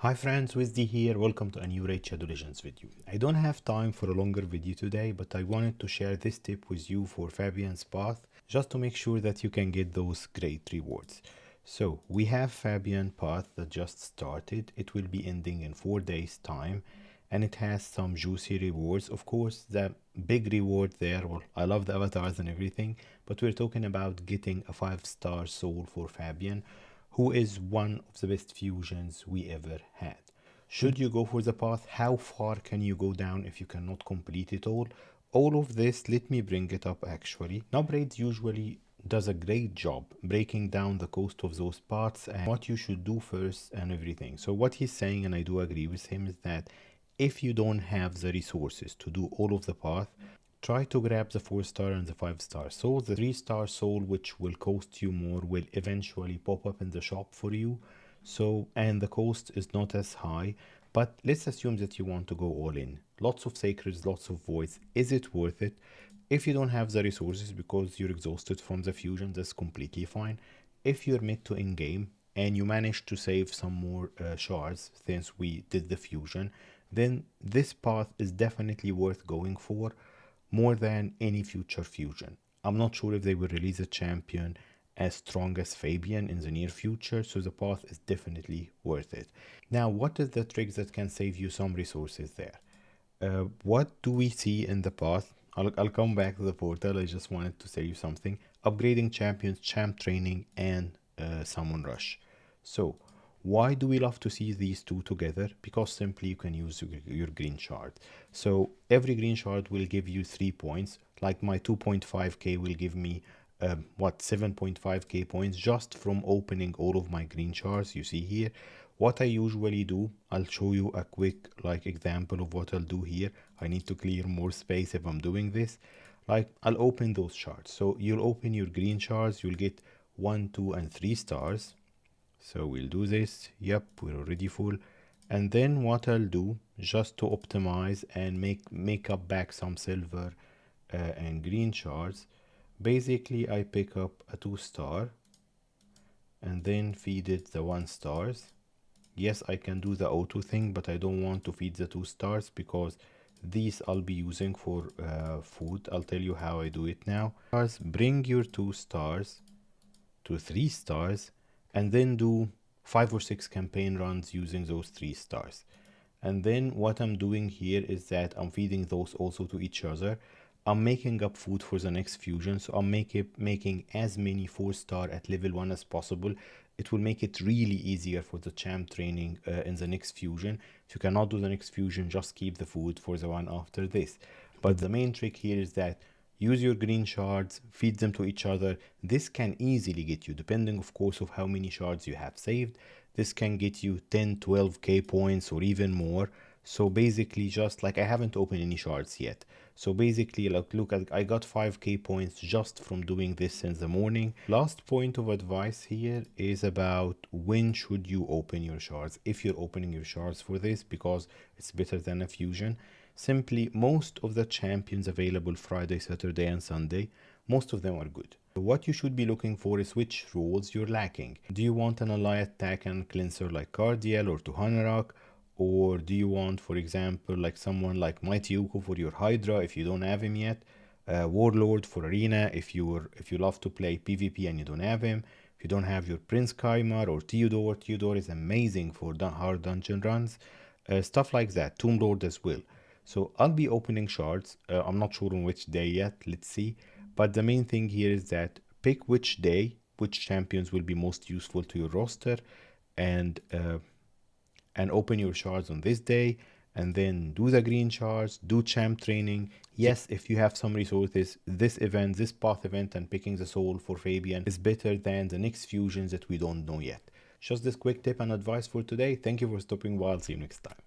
Hi friends, Wizzy here. Welcome to a new Raid Shadow Legends video. I don't have time for a longer video today, but I wanted to share this tip with you for Fabian's path, just to make sure that you can get those great rewards. So we have Fabian path that just started. It will be ending in 4 days time, and it has some juicy rewards. Of course, the big reward there, well, I love the avatars and everything, but we're talking about getting a 5-star soul for Fabian, who is one of the best fusions we ever had. Should you go for the path? How far can you go down if you cannot complete it all? All of this, let me bring it up actually. Nubraid usually does a great job breaking down the cost of those paths and what you should do first and everything. So what he's saying, and I do agree with him, is that if you don't have the resources to do all of the path, try to grab the 4-star and the 5-star soul. The 3-star soul, which will cost you more, will eventually pop up in the shop for you. So, and the cost is not as high, but let's assume that you want to go all in. Lots of sacreds, lots of voids. Is it worth it? If you don't have the resources because you're exhausted from the fusion, that's completely fine. If you're mid to in-game and you manage to save some more shards since we did the fusion, then this path is definitely worth going for, more than any future fusion. I'm not sure if they will release a champion as strong as Fabian in the near future, so the path is definitely worth it. Now, what is the tricks that can save you some resources there? What do we see in the path? I'll come back to the portal. I just wanted to say you something. Upgrading champions, champ training, and summon rush. So why do we love to see these two together? Because simply you can use your green shard. So every green shard will give you 3 points. Like my 2.5k will give me 7.5k points just from opening all of my green shards. You see here what I usually do. I'll show you a quick example of what I'll do here. I need to clear more space if I'm doing this. I'll open those shards. So you'll open your green shards, you'll get 1, 2 and 3 stars. So we'll do this. Yep, we're already full. And then what I'll do, just to optimize and make up back some silver and green shards, basically I pick up a 2-star and then feed it the 1 stars. Yes, I can do the auto thing, but I don't want to feed the 2 stars because these I'll be using for food. I'll tell you how I do it now. Bring your 2 stars to 3 stars and then do 5 or 6 campaign runs using those 3 stars. And then what I'm doing here is that I'm feeding those also to each other. I'm making up food for the next fusion, so I'm making as many 4-star at level 1 as possible. It will make it really easier for the champ training in the next fusion. If you cannot do the next fusion, just keep the food for the one after this. But the main trick here is that use your green shards, feed them to each other. This can easily get you, depending of course of how many shards you have saved, this can get you 10, 12k points or even more. So basically, just I haven't opened any shards yet. So basically, look, I got 5k points just from doing this in the morning. Last point of advice here is about when should you open your shards, if you're opening your shards for this, because it's better than a fusion. Simply, most of the champions available Friday, Saturday and Sunday, most of them are good. What you should be looking for is which roles you're lacking. Do you want an ally attack and cleanser like Cardiel or Tuhanerak? Or do you want, for example, someone like Mighty Uko for your Hydra if you don't have him yet? Warlord for Arena if you love to play PvP and you don't have him. If you don't have your Prince Kaimar or Theodore, Theodore is amazing for hard dungeon runs. Stuff like that. Tomb Lord as well. So I'll be opening shards. I'm not sure on which day yet. Let's see. But the main thing here is that pick which day, which champions will be most useful to your roster, and open your shards on this day, and then do the green shards, do champ training. Yes, if you have some resources, this event, this path event and picking the soul for Fabian is better than the next fusions that we don't know yet. Just this quick tip and advice for today. Thank you for stopping by. I'll see you next time.